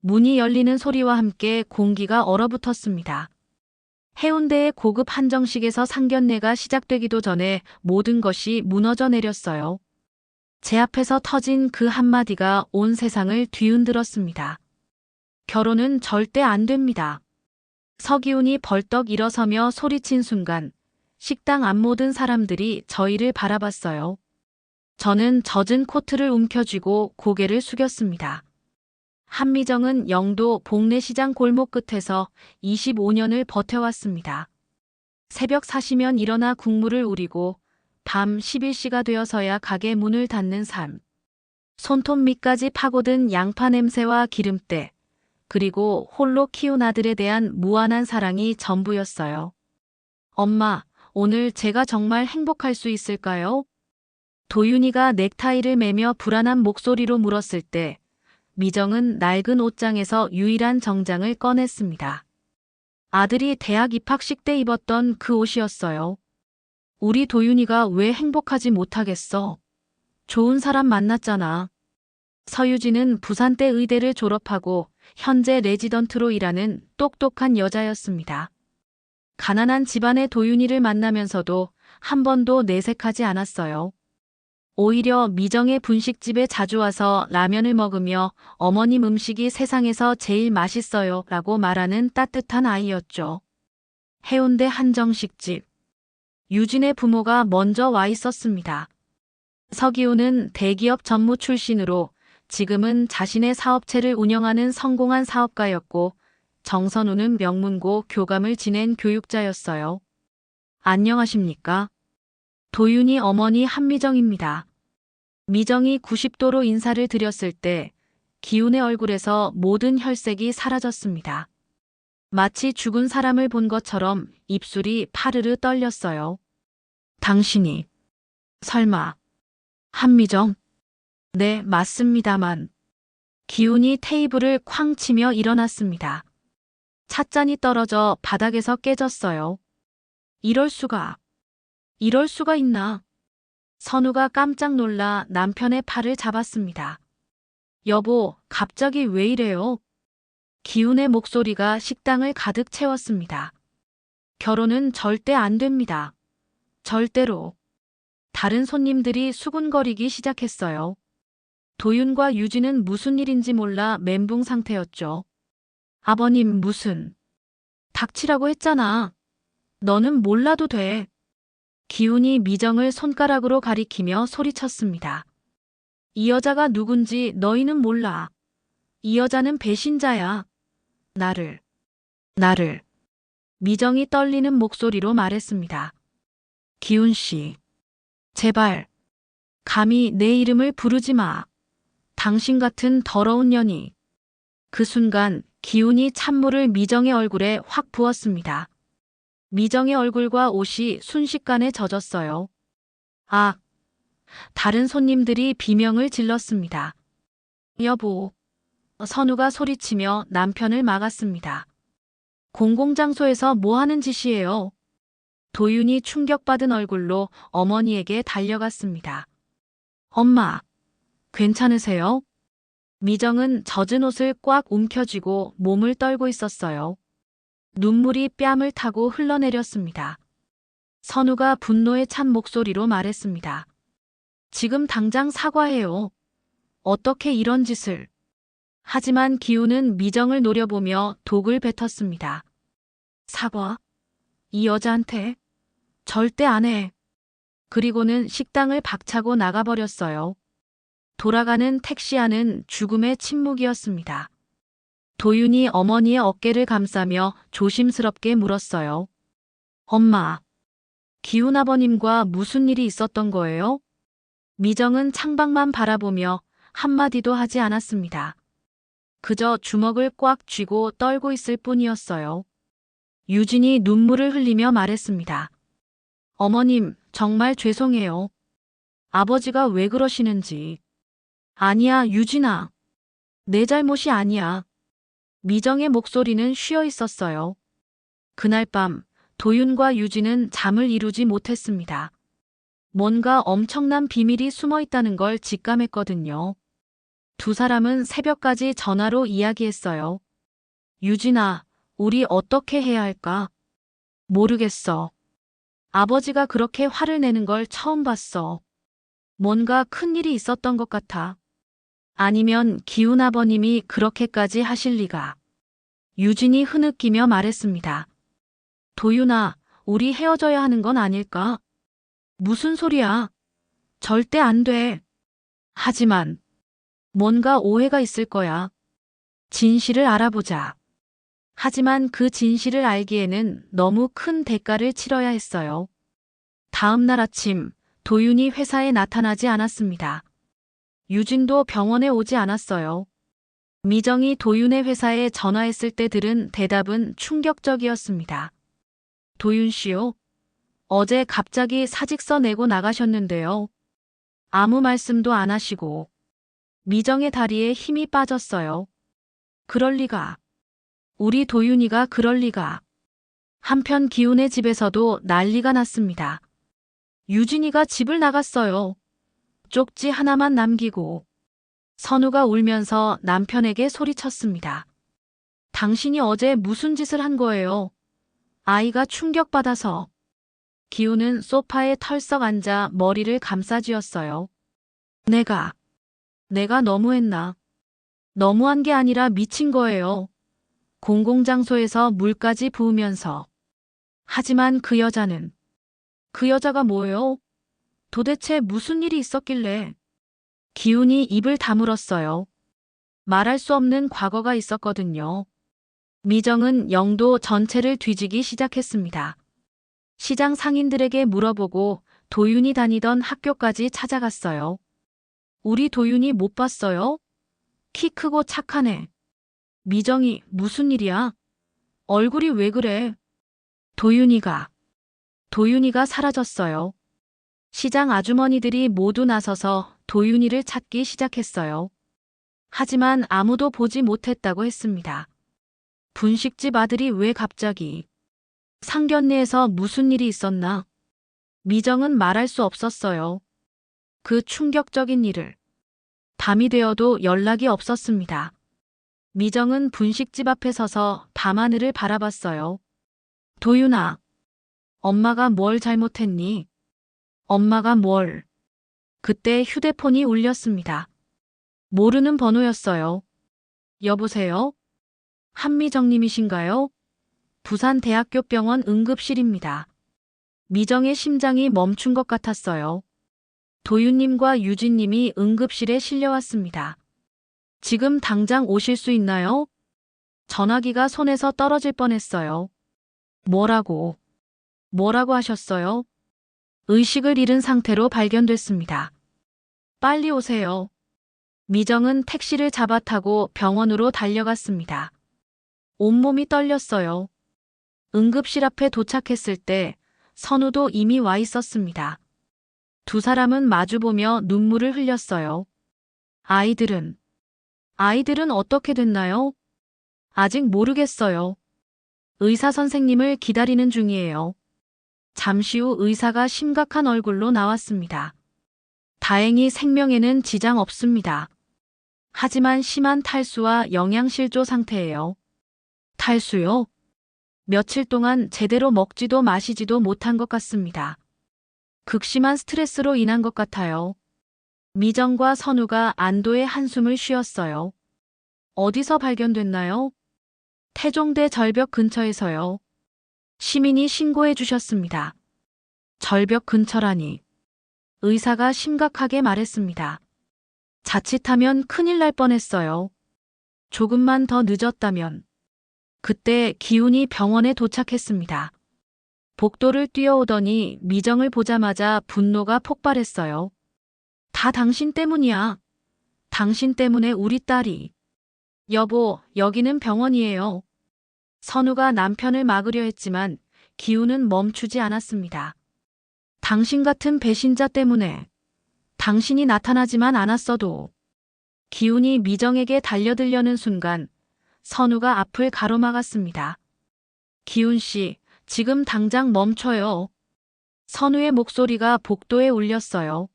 문이 열리는 소리와 함께 공기가 얼어붙었습니다. 해운대의 고급 한정식에서 상견례가 시작되기도 전에 모든 것이 무너져 내렸어요. 제 앞에서 터진 그 한마디가 온 세상을 뒤흔들었습니다. 결혼은 절대 안 됩니다. 서기훈이 벌떡 일어서며 소리친 순간 식당 앞 모든 사람들이 저희를 바라봤어요. 저는 젖은 코트를 움켜쥐고 고개를 숙였습니다. 한미정은 영도 복례시장 골목 끝에서 25년을 버텨왔습니다. 새벽 4시면 일어나 국물을 우리고 밤 11시가 되어서야 가게 문을 닫는 삶. 손톱 밑까지 파고든 양파 냄새와 기름때, 그리고 홀로 키운 아들에 대한 무한한 사랑이 전부였어요. 엄마, 오늘 제가 정말 행복할 수 있을까요? 도윤이가 넥타이를 매며 불안한 목소리로 물었을 때 미정은 낡은 옷장에서 유일한 정장을 꺼냈습니다. 아들이 대학 입학식 때 입었던 그 옷이었어요. 우리 도윤이가 왜 행복하지 못하겠어? 좋은 사람 만났잖아. 서유진은 부산대 의대를 졸업하고 현재 레지던트로 일하는 똑똑한 여자였습니다. 가난한 집안의 도윤이를 만나면서도 한 번도 내색하지 않았어요. 오히려 미정의 분식집에 자주 와서 라면을 먹으며 어머님 음식이 세상에서 제일 맛있어요 라고 말하는 따뜻한 아이였죠. 해운대 한정식집. 유진의 부모가 먼저 와 있었습니다. 서기훈은 대기업 전무 출신으로 지금은 자신의 사업체를 운영하는 성공한 사업가였고 정선우는 명문고 교감을 지낸 교육자였어요. 안녕하십니까? 도윤이 어머니 한미정입니다. 미정이 90도로 인사를 드렸을 때 기훈의 얼굴에서 모든 혈색이 사라졌습니다. 마치 죽은 사람을 본 것처럼 입술이 파르르 떨렸어요. 당신이 설마 한미정? 네, 맞습니다만. 기훈이 테이블을 쾅 치며 일어났습니다. 찻잔이 떨어져 바닥에서 깨졌어요. 이럴 수가 있나? 선우가 깜짝 놀라 남편의 팔을 잡았습니다. 여보, 갑자기 왜 이래요? 기훈의 목소리가 식당을 가득 채웠습니다. 결혼은 절대 안 됩니다. 절대로. 다른 손님들이 수군거리기 시작했어요. 도윤과 유진은 무슨 일인지 몰라 멘붕 상태였죠. 아버님 무슨. 닥치라고 했잖아. 너는 몰라도 돼. 기훈이 미정을 손가락으로 가리키며 소리쳤습니다. 이 여자가 누군지 너희는 몰라. 이 여자는 배신자야. 나를. 미정이 떨리는 목소리로 말했습니다. 기훈 씨. 제발. 감히 내 이름을 부르지 마. 당신 같은 더러운 년이. 그 순간 기훈이 찬물을 미정의 얼굴에 확 부었습니다. 미정의 얼굴과 옷이 순식간에 젖었어요. 아! 다른 손님들이 비명을 질렀습니다. 여보! 선우가 소리치며 남편을 막았습니다. 공공장소에서 뭐 하는 짓이에요? 도윤이 충격받은 얼굴로 어머니에게 달려갔습니다. 엄마! 괜찮으세요? 미정은 젖은 옷을 꽉 움켜쥐고 몸을 떨고 있었어요. 눈물이 뺨을 타고 흘러내렸습니다. 선우가 분노에 찬 목소리로 말했습니다. 지금 당장 사과해요. 어떻게 이런 짓을. 하지만 기훈은 미정을 노려보며 독을 뱉었습니다. 사과? 이 여자한테? 절대 안 해. 그리고는 식당을 박차고 나가버렸어요. 돌아가는 택시 안은 죽음의 침묵이었습니다. 도윤이 어머니의 어깨를 감싸며 조심스럽게 물었어요. 엄마, 기훈 아버님과 무슨 일이 있었던 거예요? 미정은 창밖만 바라보며 한마디도 하지 않았습니다. 그저 주먹을 꽉 쥐고 떨고 있을 뿐이었어요. 유진이 눈물을 흘리며 말했습니다. 어머님, 정말 죄송해요. 아버지가 왜 그러시는지. 아니야, 유진아. 내 잘못이 아니야. 미정의 목소리는 쉬어 있었어요. 그날 밤 도윤과 유진은 잠을 이루지 못했습니다. 뭔가 엄청난 비밀이 숨어 있다는 걸 직감했거든요. 두 사람은 새벽까지 전화로 이야기했어요. 유진아, 우리 어떻게 해야 할까? 모르겠어. 아버지가 그렇게 화를 내는 걸 처음 봤어. 뭔가 큰일이 있었던 것 같아. 아니면 기훈 아버님이 그렇게까지 하실 리가. 유진이 흐느끼며 말했습니다. 도윤아, 우리 헤어져야 하는 건 아닐까? 무슨 소리야? 절대 안 돼. 하지만 뭔가 오해가 있을 거야. 진실을 알아보자. 하지만 그 진실을 알기에는 너무 큰 대가를 치러야 했어요. 다음 날 아침, 도윤이 회사에 나타나지 않았습니다. 유진도 병원에 오지 않았어요. 미정이 도윤의 회사에 전화했을 때 들은 대답은 충격적이었습니다. 도윤 씨요? 어제 갑자기 사직서 내고 나가셨는데요. 아무 말씀도 안 하시고. 미정의 다리에 힘이 빠졌어요. 그럴 리가. 우리 도윤이가 그럴 리가. 한편 기훈의 집에서도 난리가 났습니다. 유진이가 집을 나갔어요. 쪽지 하나만 남기고. 선우가 울면서 남편에게 소리쳤습니다. 당신이 어제 무슨 짓을 한 거예요? 아이가 충격받아서. 기훈은 소파에 털썩 앉아 머리를 감싸쥐었어요. 내가 너무했나? 너무한 게 아니라 미친 거예요. 공공장소에서 물까지 부으면서. 하지만 그 여자가 뭐예요? 도대체 무슨 일이 있었길래? 기훈이 입을 다물었어요. 말할 수 없는 과거가 있었거든요. 미정은 영도 전체를 뒤지기 시작했습니다. 시장 상인들에게 물어보고 도윤이 다니던 학교까지 찾아갔어요. 우리 도윤이 못 봤어요? 키 크고 착하네. 미정이 무슨 일이야? 얼굴이 왜 그래? 도윤이가 사라졌어요. 시장 아주머니들이 모두 나서서 도윤이를 찾기 시작했어요. 하지만 아무도 보지 못했다고 했습니다. 분식집 아들이 왜 갑자기? 상견례에서 무슨 일이 있었나? 미정은 말할 수 없었어요. 그 충격적인 일을. 밤이 되어도 연락이 없었습니다. 미정은 분식집 앞에 서서 밤하늘을 바라봤어요. 도윤아, 엄마가 뭘 잘못했니? 엄마가 뭘? 그때 휴대폰이 울렸습니다. 모르는 번호였어요. 여보세요? 한미정님이신가요? 부산대학교 병원 응급실입니다. 미정의 심장이 멈춘 것 같았어요. 도윤님과 유진님이 응급실에 실려왔습니다. 지금 당장 오실 수 있나요? 전화기가 손에서 떨어질 뻔했어요. 뭐라고 하셨어요? 의식을 잃은 상태로 발견됐습니다. 빨리 오세요. 미정은 택시를 잡아 타고 병원으로 달려갔습니다. 온몸이 떨렸어요. 응급실 앞에 도착했을 때 선우도 이미 와 있었습니다. 두 사람은 마주보며 눈물을 흘렸어요. 아이들은 어떻게 됐나요? 아직 모르겠어요. 의사 선생님을 기다리는 중이에요. 잠시 후 의사가 심각한 얼굴로 나왔습니다. 다행히 생명에는 지장 없습니다. 하지만 심한 탈수와 영양실조 상태예요. 탈수요? 며칠 동안 제대로 먹지도 마시지도 못한 것 같습니다. 극심한 스트레스로 인한 것 같아요. 미정과 선우가 안도의 한숨을 쉬었어요. 어디서 발견됐나요? 태종대 절벽 근처에서요. 시민이 신고해 주셨습니다. 절벽 근처라니. 의사가 심각하게 말했습니다. 자칫하면 큰일 날 뻔했어요. 조금만 더 늦었다면. 그때 기훈이 병원에 도착했습니다. 복도를 뛰어오더니 미정을 보자마자 분노가 폭발했어요. 다 당신 때문이야. 당신 때문에 우리 딸이. 여보, 여기는 병원이에요. 선우가 남편을 막으려 했지만 기훈은 멈추지 않았습니다. 당신 같은 배신자 때문에. 당신이 나타나지만 않았어도. 기훈이 미정에게 달려들려는 순간 선우가 앞을 가로막았습니다. 기훈 씨, 지금 당장 멈춰요. 선우의 목소리가 복도에 울렸어요.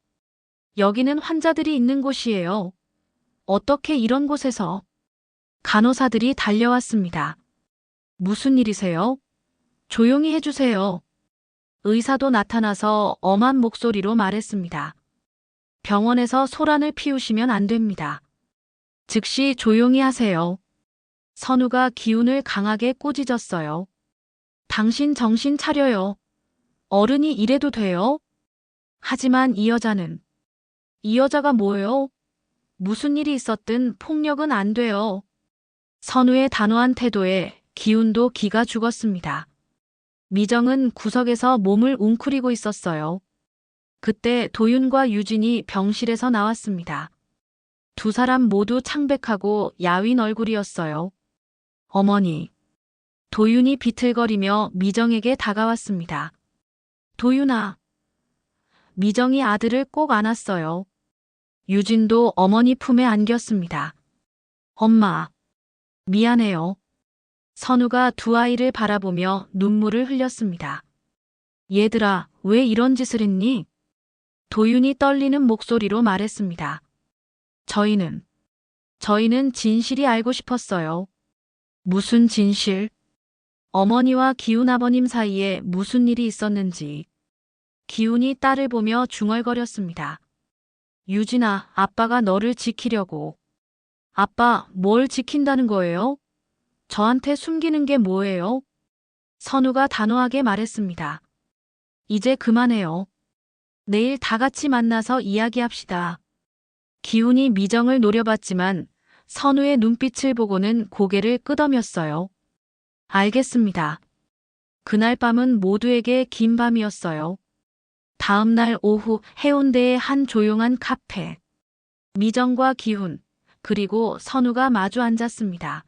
여기는 환자들이 있는 곳이에요. 어떻게 이런 곳에서? 간호사들이 달려왔습니다. 무슨 일이세요? 조용히 해주세요. 의사도 나타나서 엄한 목소리로 말했습니다. 병원에서 소란을 피우시면 안 됩니다. 즉시 조용히 하세요. 선우가 기운을 강하게 꾸짖었어요. 당신 정신 차려요. 어른이 이래도 돼요? 하지만 이 여자가 뭐예요? 무슨 일이 있었든 폭력은 안 돼요. 선우의 단호한 태도에 기운도 기가 죽었습니다. 미정은 구석에서 몸을 웅크리고 있었어요. 그때 도윤과 유진이 병실에서 나왔습니다. 두 사람 모두 창백하고 야윈 얼굴이었어요. 어머니. 도윤이 비틀거리며 미정에게 다가왔습니다. 도윤아. 미정이 아들을 꼭 안았어요. 유진도 어머니 품에 안겼습니다. 엄마. 미안해요. 선우가 두 아이를 바라보며 눈물을 흘렸습니다. 얘들아, 왜 이런 짓을 했니? 도윤이 떨리는 목소리로 말했습니다. 저희는 진실이 알고 싶었어요. 무슨 진실? 어머니와 기훈 아버님 사이에 무슨 일이 있었는지. 기훈이 딸을 보며 중얼거렸습니다. 유진아, 아빠가 너를 지키려고. 아빠, 뭘 지킨다는 거예요? 저한테 숨기는 게 뭐예요? 선우가 단호하게 말했습니다. 이제 그만해요. 내일 다 같이 만나서 이야기합시다. 기훈이 미정을 노려봤지만 선우의 눈빛을 보고는 고개를 끄덕였어요. 알겠습니다. 그날 밤은 모두에게 긴 밤이었어요. 다음 날 오후 해운대의 한 조용한 카페. 미정과 기훈, 그리고 선우가 마주 앉았습니다.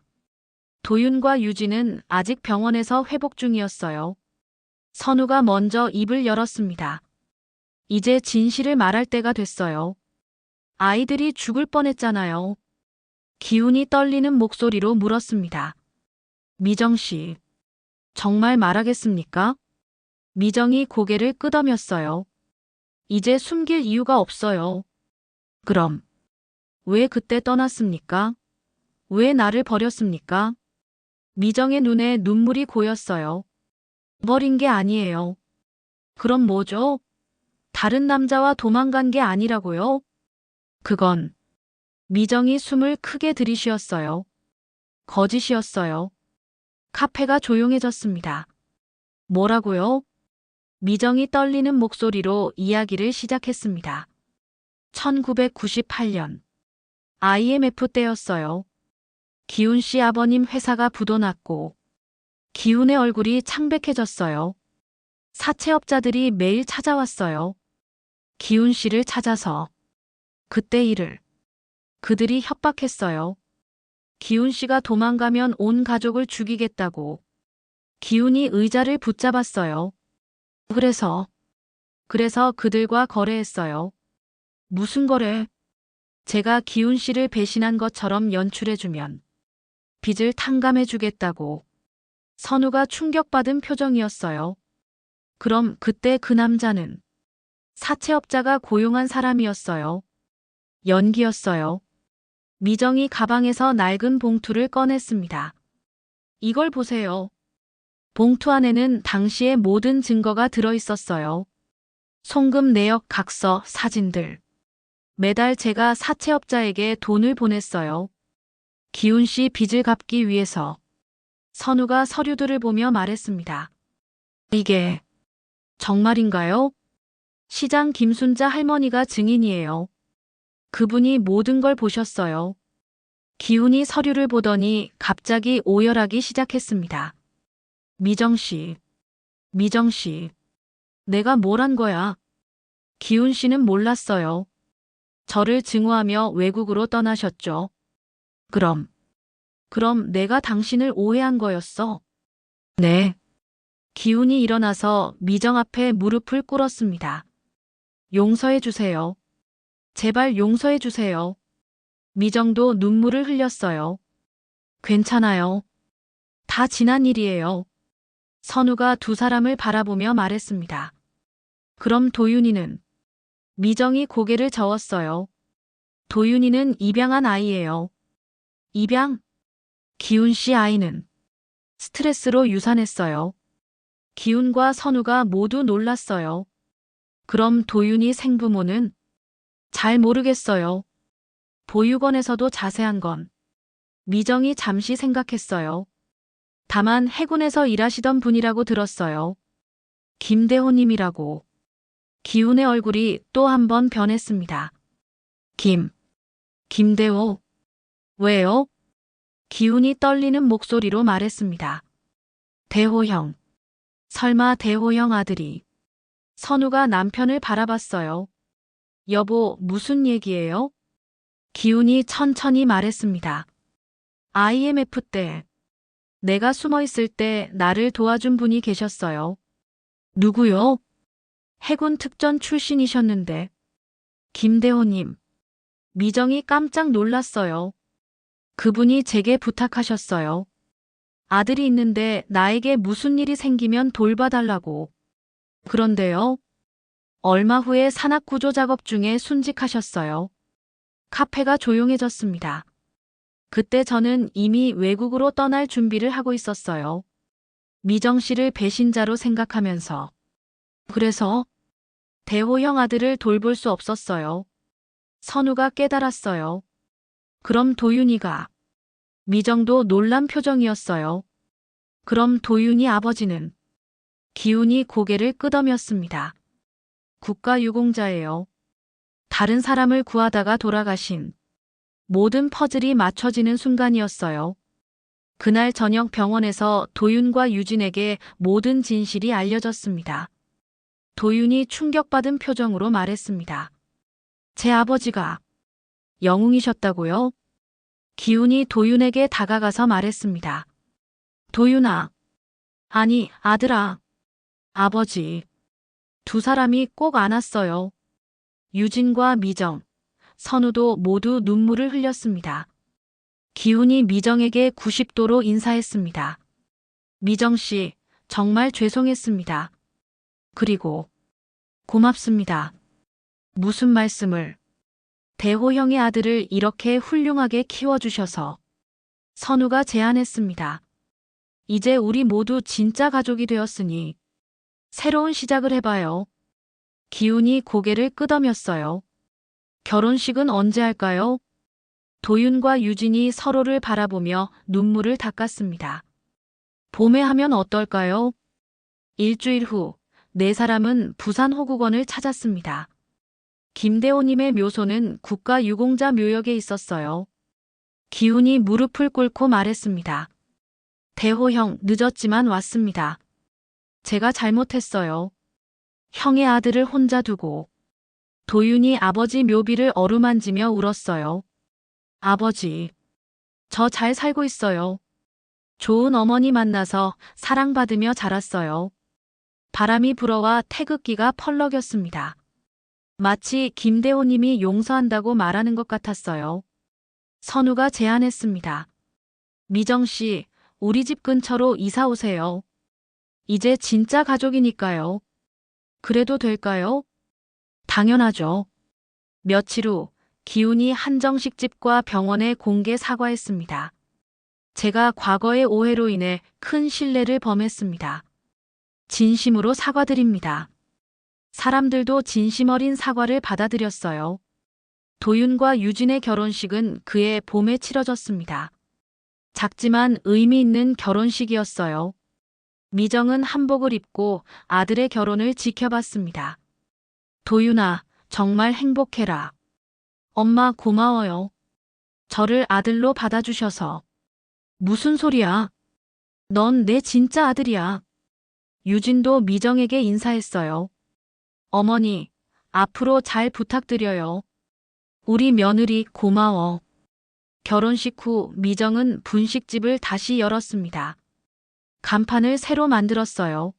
도윤과 유진은 아직 병원에서 회복 중이었어요. 선우가 먼저 입을 열었습니다. 이제 진실을 말할 때가 됐어요. 아이들이 죽을 뻔했잖아요. 기훈이 떨리는 목소리로 물었습니다. 미정 씨, 정말 말하겠습니까? 미정이 고개를 끄덕였어요. 이제 숨길 이유가 없어요. 그럼, 왜 그때 떠났습니까? 왜 나를 버렸습니까? 미정의 눈에 눈물이 고였어요. 버린 게 아니에요. 그럼 뭐죠? 다른 남자와 도망간 게 아니라고요? 그건 미정이 숨을 크게 들이쉬었어요. 거짓이었어요. 카페가 조용해졌습니다. 뭐라고요? 미정이 떨리는 목소리로 이야기를 시작했습니다. 1998년 IMF 때였어요. 기훈 씨 아버님 회사가 부도났고 기훈의 얼굴이 창백해졌어요. 사채업자들이 매일 찾아왔어요. 기훈 씨를 찾아서 그때 그들이 협박했어요. 기훈 씨가 도망가면 온 가족을 죽이겠다고. 기훈이 의자를 붙잡았어요. 그래서 그들과 거래했어요. 무슨 거래? 제가 기훈 씨를 배신한 것처럼 연출해주면 빚을 탕감해주겠다고. 선우가 충격받은 표정이었어요. 그럼 그때 그 남자는 사채업자가 고용한 사람이었어요. 연기였어요. 미정이 가방에서 낡은 봉투를 꺼냈습니다. 이걸 보세요. 봉투 안에는 당시의 모든 증거가 들어있었어요. 송금 내역 각서, 사진들. 매달 제가 사채업자에게 돈을 보냈어요. 기훈 씨 빚을 갚기 위해서. 선우가 서류들을 보며 말했습니다. 이게 정말인가요? 시장 김순자 할머니가 증인이에요. 그분이 모든 걸 보셨어요. 기훈이 서류를 보더니 갑자기 오열하기 시작했습니다. 미정 씨, 내가 뭘 한 거야? 기훈 씨는 몰랐어요. 저를 증오하며 외국으로 떠나셨죠. 그럼 내가 당신을 오해한 거였어? 네. 기훈이 일어나서 미정 앞에 무릎을 꿇었습니다. 용서해 주세요. 제발 용서해 주세요. 미정도 눈물을 흘렸어요. 괜찮아요. 다 지난 일이에요. 선우가 두 사람을 바라보며 말했습니다. 그럼 도윤이는? 미정이 고개를 저었어요. 도윤이는 입양한 아이예요. 입양? 기훈 씨 아이는 스트레스로 유산했어요. 기훈과 선우가 모두 놀랐어요. 그럼 도윤이 생부모는? 잘 모르겠어요. 보육원에서도 자세한 건. 미정이 잠시 생각했어요. 다만 해군에서 일하시던 분이라고 들었어요. 김대호님이라고. 기훈의 얼굴이 또 한 번 변했습니다. 김대호. 왜요? 기훈이 떨리는 목소리로 말했습니다. 대호 형. 설마 대호 형 아들이. 선우가 남편을 바라봤어요. 여보, 무슨 얘기예요? 기훈이 천천히 말했습니다. IMF 때 내가 숨어 있을 때 나를 도와준 분이 계셨어요. 누구요? 해군 특전 출신이셨는데. 김대호님. 미정이 깜짝 놀랐어요. 그분이 제게 부탁하셨어요. 아들이 있는데 나에게 무슨 일이 생기면 돌봐달라고. 그런데요. 얼마 후에 산악구조 작업 중에 순직하셨어요. 카페가 조용해졌습니다. 그때 저는 이미 외국으로 떠날 준비를 하고 있었어요. 미정 씨를 배신자로 생각하면서. 그래서 대호형 아들을 돌볼 수 없었어요. 선우가 깨달았어요. 그럼 도윤이가. 미정도 놀란 표정이었어요. 그럼 도윤이 아버지는. 기훈이 고개를 끄덕였습니다. 국가유공자예요. 다른 사람을 구하다가 돌아가신. 모든 퍼즐이 맞춰지는 순간이었어요. 그날 저녁 병원에서 도윤과 유진에게 모든 진실이 알려졌습니다. 도윤이 충격받은 표정으로 말했습니다. 제 아버지가 영웅이셨다고요? 기훈이 도윤에게 다가가서 말했습니다. 도윤아. 아니, 아들아. 아버지. 두 사람이 꼭 안았어요. 유진과 미정, 선우도 모두 눈물을 흘렸습니다. 기훈이 미정에게 90도로 인사했습니다. 미정 씨, 정말 죄송했습니다. 그리고 고맙습니다. 무슨 말씀을. 대호 형의 아들을 이렇게 훌륭하게 키워주셔서. 선우가 제안했습니다. 이제 우리 모두 진짜 가족이 되었으니 새로운 시작을 해봐요. 기훈이 고개를 끄덕였어요. 결혼식은 언제 할까요? 도윤과 유진이 서로를 바라보며 눈물을 닦았습니다. 봄에 하면 어떨까요? 일주일 후, 네 사람은 부산 호국원을 찾았습니다. 김대호님의 묘소는 국가유공자 묘역에 있었어요. 기훈이 무릎을 꿇고 말했습니다. 대호 형, 늦었지만 왔습니다. 제가 잘못했어요. 형의 아들을 혼자 두고. 도윤이 아버지 묘비를 어루만지며 울었어요. 아버지, 저 잘 살고 있어요. 좋은 어머니 만나서 사랑받으며 자랐어요. 바람이 불어와 태극기가 펄럭였습니다. 마치 김대호님이 용서한다고 말하는 것 같았어요. 선우가 제안했습니다. 미정 씨, 우리 집 근처로 이사 오세요. 이제 진짜 가족이니까요. 그래도 될까요? 당연하죠. 며칠 후 기훈이 한정식 집과 병원에 공개 사과했습니다. 제가 과거의 오해로 인해 큰 신뢰를 범했습니다. 진심으로 사과드립니다. 사람들도 진심 어린 사과를 받아들였어요. 도윤과 유진의 결혼식은 그해 봄에 치러졌습니다. 작지만 의미 있는 결혼식이었어요. 미정은 한복을 입고 아들의 결혼을 지켜봤습니다. 도윤아, 정말 행복해라. 엄마 고마워요. 저를 아들로 받아주셔서. 무슨 소리야? 넌 내 진짜 아들이야. 유진도 미정에게 인사했어요. 어머니, 앞으로 잘 부탁드려요. 우리 며느리 고마워. 결혼식 후 미정은 분식집을 다시 열었습니다. 간판을 새로 만들었어요.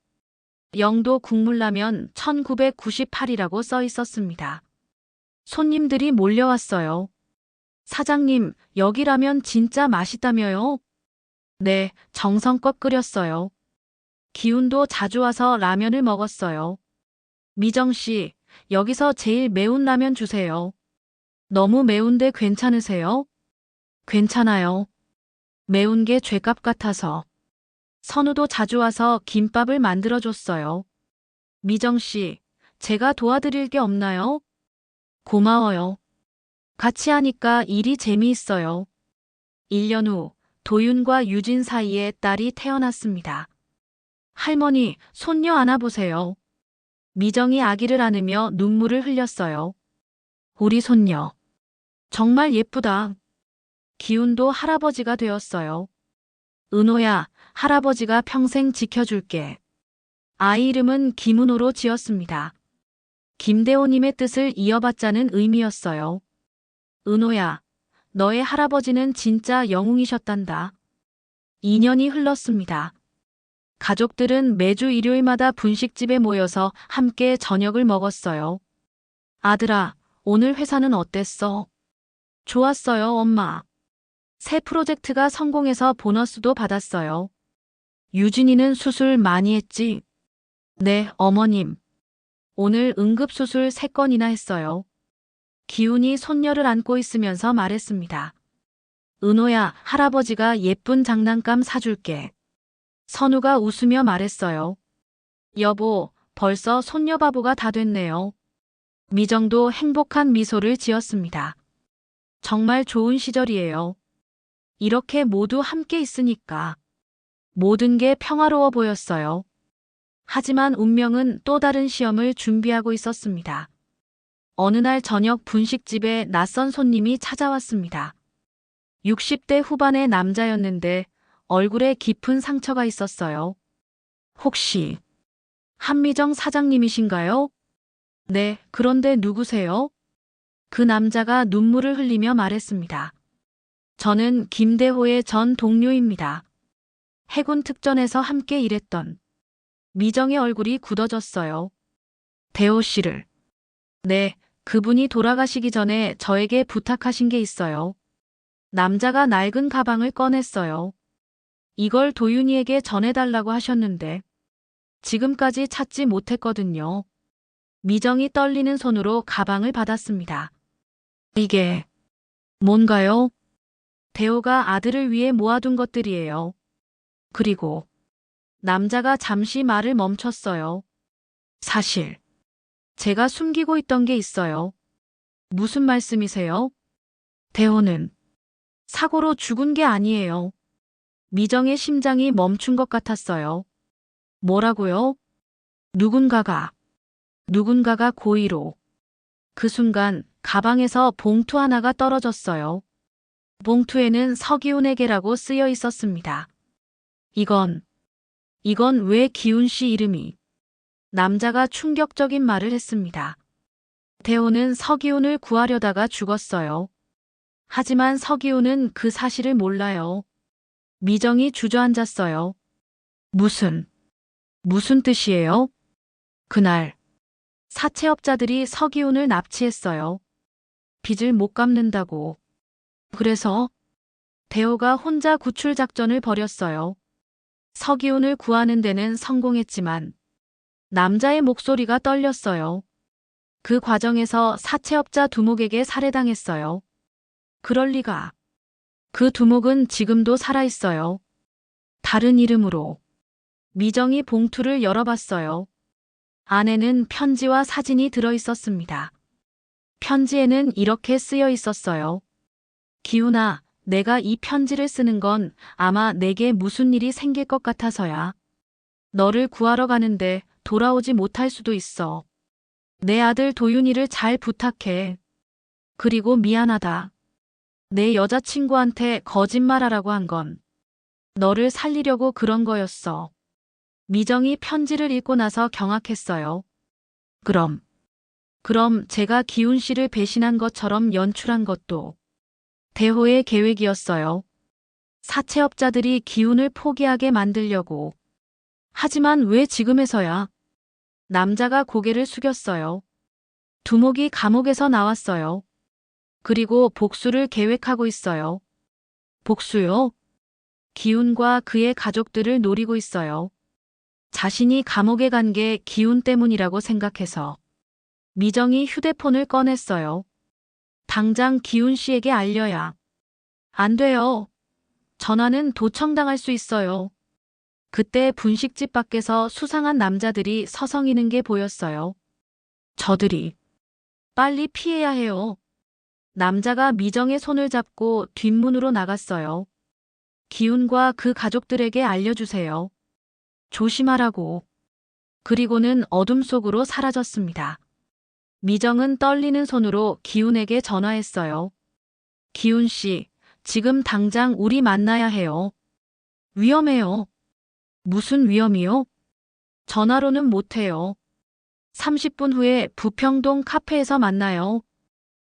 영도 국물라면 1998이라고 써 있었습니다. 손님들이 몰려왔어요. 사장님, 여기 라면 진짜 맛있다며요? 네, 정성껏 끓였어요. 기훈도 자주 와서 라면을 먹었어요. 미정 씨, 여기서 제일 매운 라면 주세요. 너무 매운데 괜찮으세요? 괜찮아요. 매운 게 죗값 같아서. 선우도 자주 와서 김밥을 만들어줬어요. 미정 씨, 제가 도와드릴 게 없나요? 고마워요. 같이 하니까 일이 재미있어요. 1년 후 도윤과 유진 사이에 딸이 태어났습니다. 할머니, 손녀 안아보세요. 미정이 아기를 안으며 눈물을 흘렸어요. 우리 손녀. 정말 예쁘다. 기훈도 할아버지가 되었어요. 은호야, 할아버지가 평생 지켜줄게. 아이 이름은 김은호로 지었습니다. 김대호님의 뜻을 이어받자는 의미였어요. 은호야, 너의 할아버지는 진짜 영웅이셨단다. 2년이 흘렀습니다. 가족들은 매주 일요일마다 분식집에 모여서 함께 저녁을 먹었어요. 아들아, 오늘 회사는 어땠어? 좋았어요, 엄마. 새 프로젝트가 성공해서 보너스도 받았어요. 유진이는 수술 많이 했지? 네, 어머님. 오늘 응급수술 3건이나 했어요. 기훈이 손녀를 안고 있으면서 말했습니다. 은호야, 할아버지가 예쁜 장난감 사줄게. 선우가 웃으며 말했어요. 여보, 벌써 손녀 바보가 다 됐네요. 미정도 행복한 미소를 지었습니다. 정말 좋은 시절이에요. 이렇게 모두 함께 있으니까 모든 게 평화로워 보였어요. 하지만 운명은 또 다른 시험을 준비하고 있었습니다. 어느 날 저녁 분식집에 낯선 손님이 찾아왔습니다. 60대 후반의 남자였는데 얼굴에 깊은 상처가 있었어요. 혹시 한미정 사장님이신가요? 네, 그런데 누구세요? 그 남자가 눈물을 흘리며 말했습니다. 저는 김대호의 전 동료입니다. 해군 특전에서 함께 일했던. 미정의 얼굴이 굳어졌어요. 대호 씨를. 네, 그분이 돌아가시기 전에 저에게 부탁하신 게 있어요. 남자가 낡은 가방을 꺼냈어요. 이걸 도윤이에게 전해달라고 하셨는데 지금까지 찾지 못했거든요. 미정이 떨리는 손으로 가방을 받았습니다. 이게 뭔가요? 대호가 아들을 위해 모아둔 것들이에요. 그리고 남자가 잠시 말을 멈췄어요. 사실 제가 숨기고 있던 게 있어요. 무슨 말씀이세요? 대호는 사고로 죽은 게 아니에요. 미정의 심장이 멈춘 것 같았어요. 뭐라고요? 누군가가 고의로. 그 순간 가방에서 봉투 하나가 떨어졌어요. 봉투에는 서기훈에게라고 쓰여 있었습니다. 이건 왜 기훈 씨 이름이? 남자가 충격적인 말을 했습니다. 대호는 서기훈을 구하려다가 죽었어요. 하지만 서기훈은 그 사실을 몰라요. 미정이 주저앉았어요. 무슨 뜻이에요? 그날 사채업자들이 서기훈을 납치했어요. 빚을 못 갚는다고. 그래서 대호가 혼자 구출 작전을 벌였어요. 서기훈을 구하는 데는 성공했지만 남자의 목소리가 떨렸어요. 그 과정에서 사채업자 두목에게 살해당했어요. 그럴 리가. 그 두목은 지금도 살아있어요. 다른 이름으로. 미정이 봉투를 열어봤어요. 안에는 편지와 사진이 들어있었습니다. 편지에는 이렇게 쓰여 있었어요. 기훈아, 내가 이 편지를 쓰는 건 아마 내게 무슨 일이 생길 것 같아서야. 너를 구하러 가는데 돌아오지 못할 수도 있어. 내 아들 도윤이를 잘 부탁해. 그리고 미안하다. 내 여자친구한테 거짓말하라고 한 건 너를 살리려고 그런 거였어. 미정이 편지를 읽고 나서 경악했어요. 그럼 제가 기훈 씨를 배신한 것처럼 연출한 것도 대호의 계획이었어요. 사채업자들이 기훈을 포기하게 만들려고. 하지만 왜 지금에서야? 남자가 고개를 숙였어요. 두목이 감옥에서 나왔어요. 그리고 복수를 계획하고 있어요. 복수요? 기훈과 그의 가족들을 노리고 있어요. 자신이 감옥에 간 게 기훈 때문이라고 생각해서. 미정이 휴대폰을 꺼냈어요. 당장 기훈 씨에게 알려야. 안 돼요. 전화는 도청당할 수 있어요. 그때 분식집 밖에서 수상한 남자들이 서성이는 게 보였어요. 저들이 빨리 피해야 해요. 남자가 미정의 손을 잡고 뒷문으로 나갔어요. 기훈과 그 가족들에게 알려주세요. 조심하라고. 그리고는 어둠 속으로 사라졌습니다. 미정은 떨리는 손으로 기훈에게 전화했어요. 기훈 씨, 지금 당장 우리 만나야 해요. 위험해요. 무슨 위험이요? 전화로는 못해요. 30분 후에 부평동 카페에서 만나요.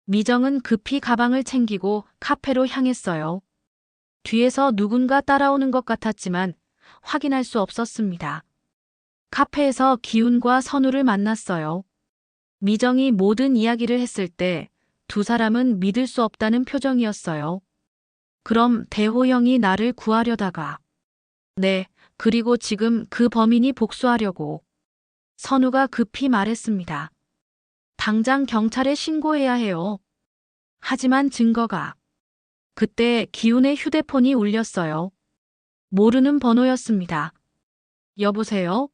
미정은 급히 가방을 챙기고 카페로 향했어요. 뒤에서 누군가 따라오는 것 같았지만 확인할 수 없었습니다. 카페에서 기훈과 선우를 만났어요. 미정이 모든 이야기를 했을 때 두 사람은 믿을 수 없다는 표정이었어요. 그럼 대호 형이 나를 구하려다가. 네, 그리고 지금 그 범인이 복수하려고. 선우가 급히 말했습니다. 당장 경찰에 신고해야 해요. 하지만 증거가. 그때 기훈의 휴대폰이 울렸어요. 모르는 번호였습니다. 여보세요?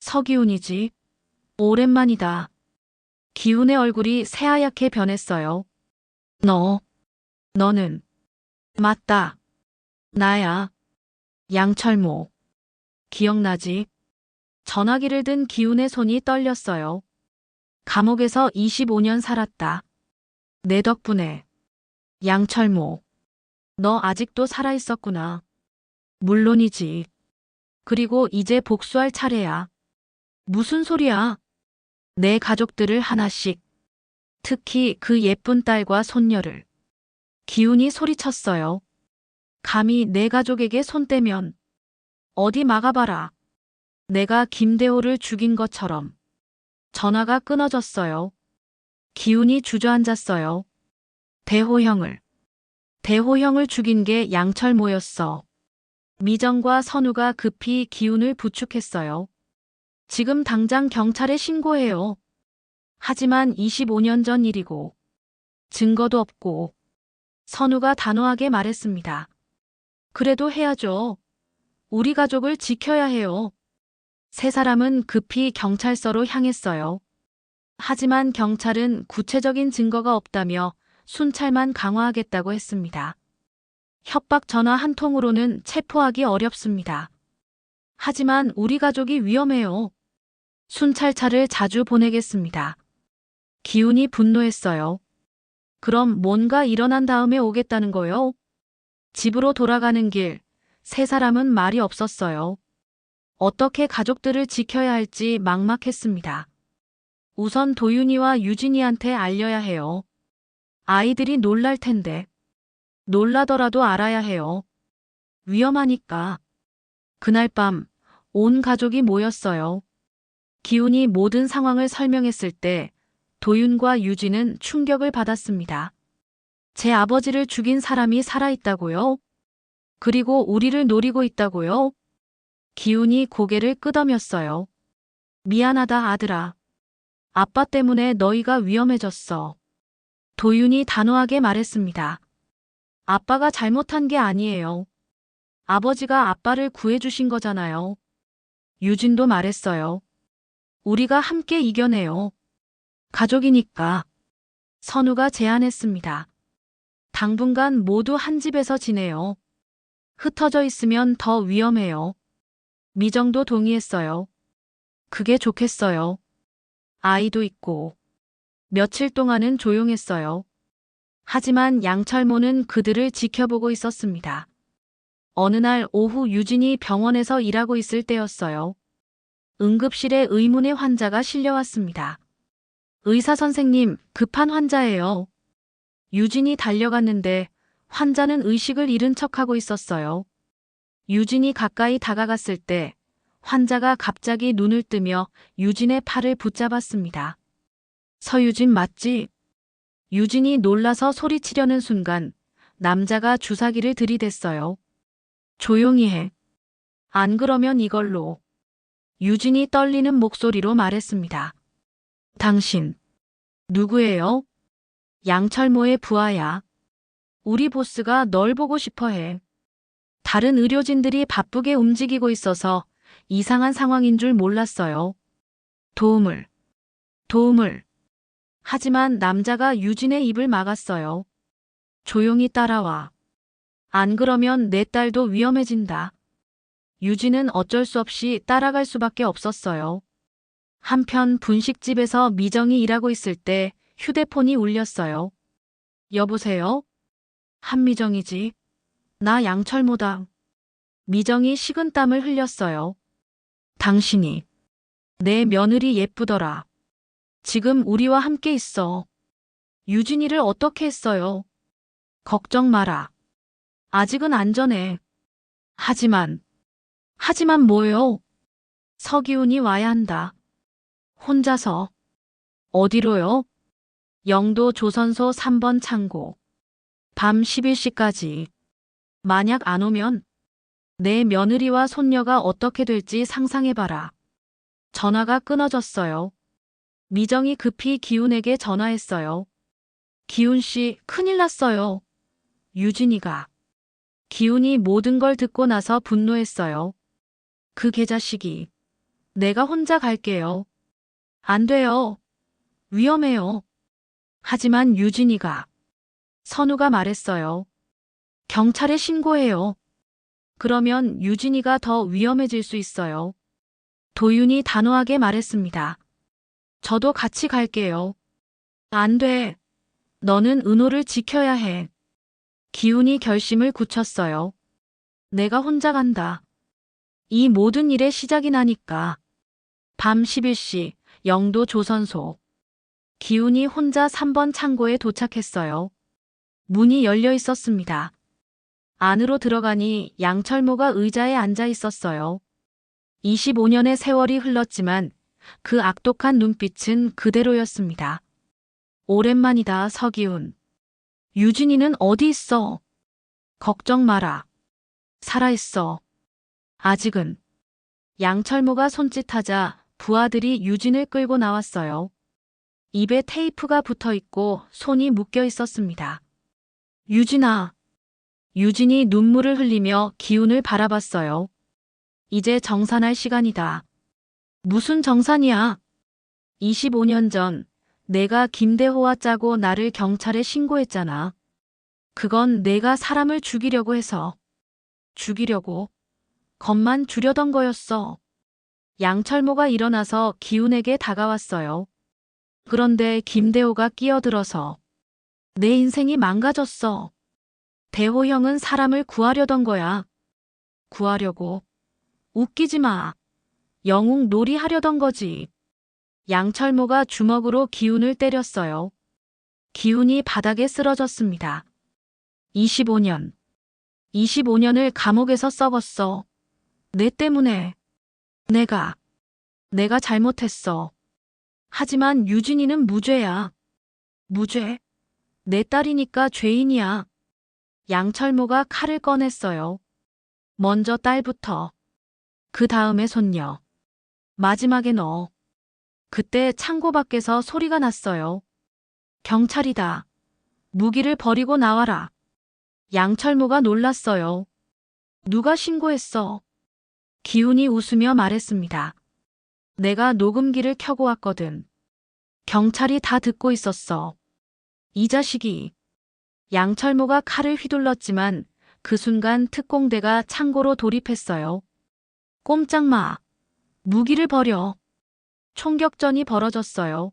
서기훈이지. 오랜만이다. 기훈의 얼굴이 새하얗게 변했어요. 너는. 맞다. 나야. 양철모. 기억나지? 전화기를 든 기훈의 손이 떨렸어요. 감옥에서 25년 살았다. 내 덕분에. 양철모. 너 아직도 살아있었구나. 물론이지. 그리고 이제 복수할 차례야. 무슨 소리야? 내 가족들을 하나씩. 특히 그 예쁜 딸과 손녀를. 기훈이 소리쳤어요. 감히 내 가족에게 손 떼면. 어디 막아봐라. 내가 김대호를 죽인 것처럼. 전화가 끊어졌어요. 기훈이 주저앉았어요. 대호 형을 죽인 게 양철모였어. 미정과 선우가 급히 기훈을 부축했어요. 지금 당장 경찰에 신고해요. 하지만 25년 전 일이고 증거도 없고. 선우가 단호하게 말했습니다. 그래도 해야죠. 우리 가족을 지켜야 해요. 세 사람은 급히 경찰서로 향했어요. 하지만 경찰은 구체적인 증거가 없다며 순찰만 강화하겠다고 했습니다. 협박 전화 한 통으로는 체포하기 어렵습니다. 하지만 우리 가족이 위험해요. 순찰차를 자주 보내겠습니다. 기훈이 분노했어요. 그럼 뭔가 일어난 다음에 오겠다는 거요? 집으로 돌아가는 길, 세 사람은 말이 없었어요. 어떻게 가족들을 지켜야 할지 막막했습니다. 우선 도윤이와 유진이한테 알려야 해요. 아이들이 놀랄 텐데. 놀라더라도 알아야 해요. 위험하니까. 그날 밤, 온 가족이 모였어요. 기훈이 모든 상황을 설명했을 때 도윤과 유진은 충격을 받았습니다. 제 아버지를 죽인 사람이 살아있다고요? 그리고 우리를 노리고 있다고요? 기훈이 고개를 끄덕였어요. 미안하다 아들아. 아빠 때문에 너희가 위험해졌어. 도윤이 단호하게 말했습니다. 아빠가 잘못한 게 아니에요. 아버지가 아빠를 구해주신 거잖아요. 유진도 말했어요. 우리가 함께 이겨내요. 가족이니까. 선우가 제안했습니다. 당분간 모두 한 집에서 지내요. 흩어져 있으면 더 위험해요. 미정도 동의했어요. 그게 좋겠어요. 아이도 있고. 며칠 동안은 조용했어요. 하지만 양철모는 그들을 지켜보고 있었습니다. 어느 날 오후 유진이 병원에서 일하고 있을 때였어요. 응급실에 의문의 환자가 실려왔습니다. 의사 선생님, 급한 환자예요. 유진이 달려갔는데 환자는 의식을 잃은 척하고 있었어요. 유진이 가까이 다가갔을 때 환자가 갑자기 눈을 뜨며 유진의 팔을 붙잡았습니다. 서유진 맞지? 유진이 놀라서 소리치려는 순간 남자가 주사기를 들이댔어요. 조용히 해. 안 그러면 이걸로. 유진이 떨리는 목소리로 말했습니다. 당신, 누구예요? 양철모의 부하야. 우리 보스가 널 보고 싶어 해. 다른 의료진들이 바쁘게 움직이고 있어서 이상한 상황인 줄 몰랐어요. 도움을, 도움을. 하지만 남자가 유진의 입을 막았어요. 조용히 따라와. 안 그러면 내 딸도 위험해진다. 유진은 어쩔 수 없이 따라갈 수밖에 없었어요. 한편 분식집에서 미정이 일하고 있을 때 휴대폰이 울렸어요. 여보세요? 한미정이지. 나 양철모다. 미정이 식은땀을 흘렸어요. 당신이. 내 며느리 예쁘더라. 지금 우리와 함께 있어. 유진이를 어떻게 했어요? 걱정 마라. 아직은 안전해. 하지만 뭐요? 서기훈이 와야 한다. 혼자서. 어디로요? 영도 조선소 3번 창고. 밤 11시까지. 만약 안 오면 내 며느리와 손녀가 어떻게 될지 상상해봐라. 전화가 끊어졌어요. 미정이 급히 기훈에게 전화했어요. 기훈 씨, 큰일 났어요. 유진이가. 기훈이 모든 걸 듣고 나서 분노했어요. 그 개자식이. 내가 혼자 갈게요. 안 돼요. 위험해요. 하지만 유진이가. 선우가 말했어요. 경찰에 신고해요. 그러면 유진이가 더 위험해질 수 있어요. 도윤이 단호하게 말했습니다. 저도 같이 갈게요. 안 돼. 너는 은호를 지켜야 해. 기훈이 결심을 굳혔어요. 내가 혼자 간다. 이 모든 일의 시작이 나니까. 밤 11시 영도 조선소. 기훈이 혼자 3번 창고에 도착했어요. 문이 열려 있었습니다. 안으로 들어가니 양철모가 의자에 앉아 있었어요. 25년의 세월이 흘렀지만 그 악독한 눈빛은 그대로였습니다. 오랜만이다, 서기훈. 유진이는 어디 있어? 걱정 마라. 살아있어. 아직은. 양철모가 손짓하자 부하들이 유진을 끌고 나왔어요. 입에 테이프가 붙어 있고 손이 묶여 있었습니다. 유진아. 유진이 눈물을 흘리며 기훈을 바라봤어요. 이제 정산할 시간이다. 무슨 정산이야? 25년 전 내가 김대호와 짜고 나를 경찰에 신고했잖아. 그건 내가 사람을 죽이려고 해서. 죽이려고? 겁만 주려던 거였어. 양철모가 일어나서 기훈에게 다가왔어요. 그런데 김대호가 끼어들어서. 내 인생이 망가졌어. 대호 형은 사람을 구하려던 거야. 구하려고. 웃기지 마. 영웅 놀이 하려던 거지. 양철모가 주먹으로 기훈을 때렸어요. 기훈이 바닥에 쓰러졌습니다. 25년. 25년을 감옥에서 썩었어. 내 때문에. 내가 잘못했어. 하지만 유진이는 무죄야. 무죄? 내 딸이니까 죄인이야. 양철모가 칼을 꺼냈어요. 먼저 딸부터. 그 다음에 손녀. 마지막에 너. 그때 창고 밖에서 소리가 났어요. 경찰이다. 무기를 버리고 나와라. 양철모가 놀랐어요. 누가 신고했어? 기훈이 웃으며 말했습니다. 내가 녹음기를 켜고 왔거든. 경찰이 다 듣고 있었어. 이 자식이. 양철모가 칼을 휘둘렀지만 그 순간 특공대가 창고로 돌입했어요. 꼼짝 마. 무기를 버려. 총격전이 벌어졌어요.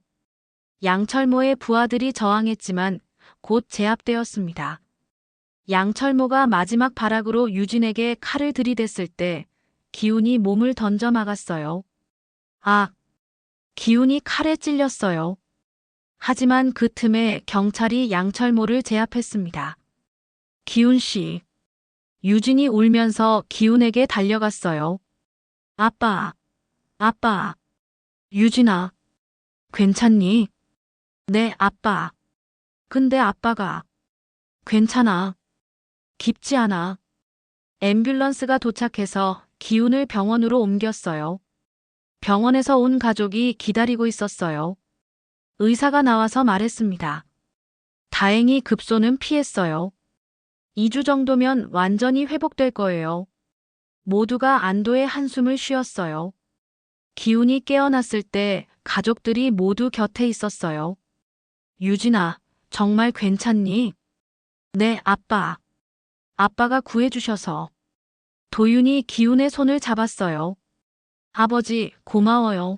양철모의 부하들이 저항했지만 곧 제압되었습니다. 양철모가 마지막 발악으로 유진에게 칼을 들이댔을 때 기훈이 몸을 던져 막았어요. 아! 기훈이 칼에 찔렸어요. 하지만 그 틈에 경찰이 양철모를 제압했습니다. 기훈 씨. 유진이 울면서 기훈에게 달려갔어요. 아빠. 아빠. 유진아. 괜찮니? 네, 아빠. 근데 아빠가. 괜찮아. 깊지 않아. 앰뷸런스가 도착해서 기훈을 병원으로 옮겼어요. 병원에서 온 가족이 기다리고 있었어요. 의사가 나와서 말했습니다. 다행히 급소는 피했어요. 2주 정도면 완전히 회복될 거예요. 모두가 안도의 한숨을 쉬었어요. 기훈이 깨어났을 때 가족들이 모두 곁에 있었어요. 유진아, 정말 괜찮니? 네, 아빠. 아빠가 구해주셔서. 도윤이 기훈의 손을 잡았어요. 아버지, 고마워요.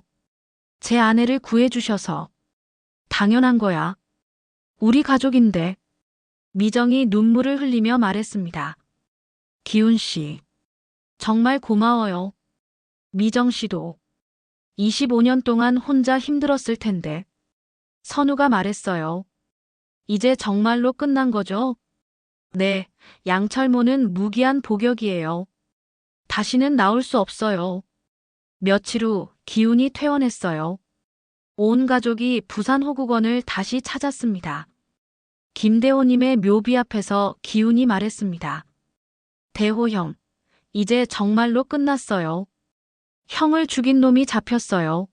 제 아내를 구해주셔서. 당연한 거야. 우리 가족인데. 미정이 눈물을 흘리며 말했습니다. 기훈 씨. 정말 고마워요. 미정 씨도. 25년 동안 혼자 힘들었을 텐데. 선우가 말했어요. 이제 정말로 끝난 거죠? 네, 양철모는 무기한 복역이에요. 다시는 나올 수 없어요. 며칠 후 기훈이 퇴원했어요. 온 가족이 부산 호국원을 다시 찾았습니다. 김대호님의 묘비 앞에서 기훈이 말했습니다. 대호 형, 이제 정말로 끝났어요. 형을 죽인 놈이 잡혔어요.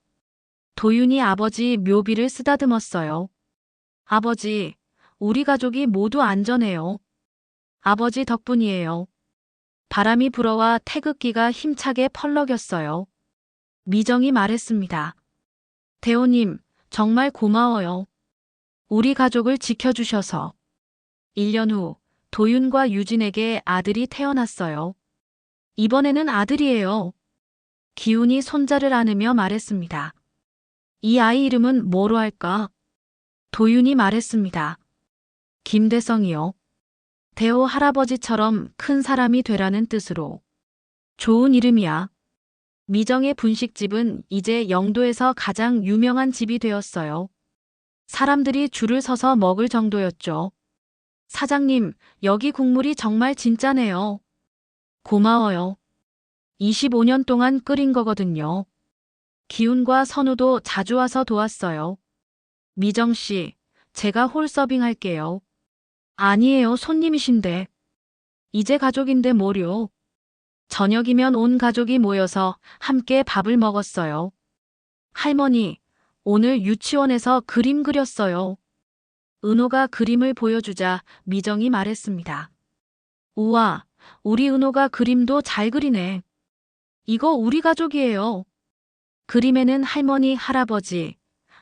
도윤이 아버지 묘비를 쓰다듬었어요. 아버지, 우리 가족이 모두 안전해요. 아버지 덕분이에요. 바람이 불어와 태극기가 힘차게 펄럭였어요. 미정이 말했습니다. 대호님, 정말 고마워요. 우리 가족을 지켜주셔서. 1년 후 도윤과 유진에게 아들이 태어났어요. 이번에는 아들이에요. 기훈이 손자를 안으며 말했습니다. 이 아이 이름은 뭐로 할까? 도윤이 말했습니다. 김대성이요. 대호 할아버지처럼 큰 사람이 되라는 뜻으로. 좋은 이름이야. 미정의 분식집은 이제 영도에서 가장 유명한 집이 되었어요. 사람들이 줄을 서서 먹을 정도였죠. 사장님, 여기 국물이 정말 진짜네요. 고마워요. 25년 동안 끓인 거거든요. 기훈과 선우도 자주 와서 도왔어요. 미정 씨, 제가 홀서빙 할게요. 아니에요, 손님이신데. 이제 가족인데 뭐려. 저녁이면 온 가족이 모여서 함께 밥을 먹었어요. 할머니, 오늘 유치원에서 그림 그렸어요. 은호가 그림을 보여주자 미정이 말했습니다. 우와, 우리 은호가 그림도 잘 그리네. 이거 우리 가족이에요. 그림에는 할머니, 할아버지,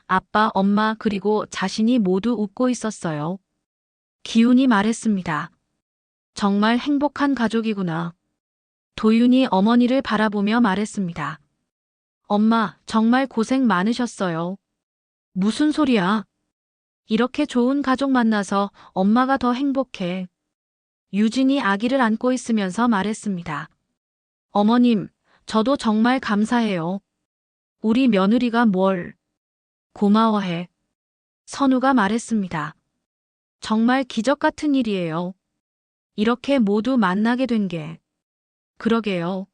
아빠, 엄마 그리고 자신이 모두 웃고 있었어요. 기훈이 말했습니다. 정말 행복한 가족이구나. 도윤이 어머니를 바라보며 말했습니다. 엄마, 정말 고생 많으셨어요. 무슨 소리야? 이렇게 좋은 가족 만나서 엄마가 더 행복해. 유진이 아기를 안고 있으면서 말했습니다. 어머님, 저도 정말 감사해요. 우리 며느리가 뭘 고마워해. 선우가 말했습니다. 정말 기적 같은 일이에요. 이렇게 모두 만나게 된 게. 그러게요.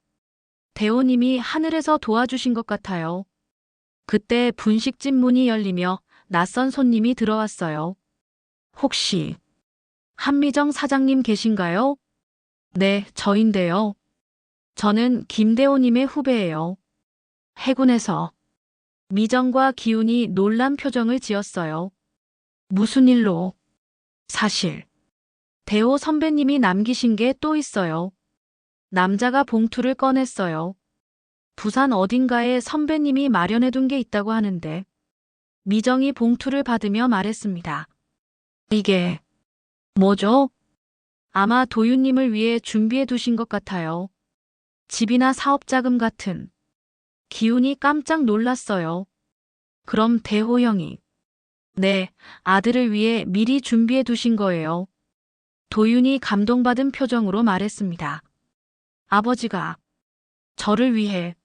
대호님이 하늘에서 도와주신 것 같아요. 그때 분식집 문이 열리며 낯선 손님이 들어왔어요. 혹시 한미정 사장님 계신가요? 네, 저인데요. 저는 김대호님의 후배예요. 해군에서. 미정과 기훈이 놀란 표정을 지었어요. 무슨 일로? 사실 대호 선배님이 남기신 게 또 있어요. 남자가 봉투를 꺼냈어요. 부산 어딘가에 선배님이 마련해둔 게 있다고 하는데. 미정이 봉투를 받으며 말했습니다. 이게 뭐죠? 아마 도윤님을 위해 준비해 두신 것 같아요. 집이나 사업 자금 같은. 기훈이 깜짝 놀랐어요. 그럼 대호 형이. 네, 아들을 위해 미리 준비해 두신 거예요. 도윤이 감동받은 표정으로 말했습니다. 아버지가 저를 위해.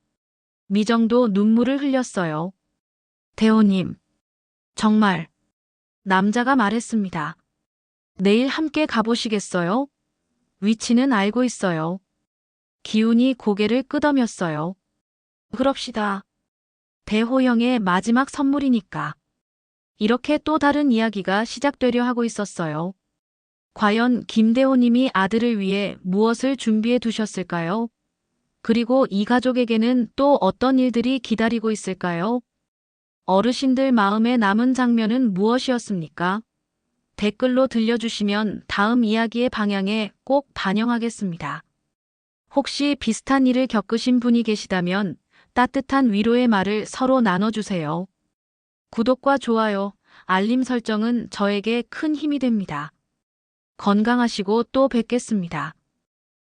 미정도 눈물을 흘렸어요. 대호님, 정말. 남자가 말했습니다. 내일 함께 가보시겠어요? 위치는 알고 있어요. 기훈이 고개를 끄덕였어요. 그럽시다. 대호 형의 마지막 선물이니까. 이렇게 또 다른 이야기가 시작되려 하고 있었어요. 과연 김대호님이 아들을 위해 무엇을 준비해 두셨을까요? 그리고 이 가족에게는 또 어떤 일들이 기다리고 있을까요? 어르신들 마음에 남은 장면은 무엇이었습니까? 댓글로 들려주시면 다음 이야기의 방향에 꼭 반영하겠습니다. 혹시 비슷한 일을 겪으신 분이 계시다면 따뜻한 위로의 말을 서로 나눠주세요. 구독과 좋아요, 알림 설정은 저에게 큰 힘이 됩니다. 건강하시고 또 뵙겠습니다.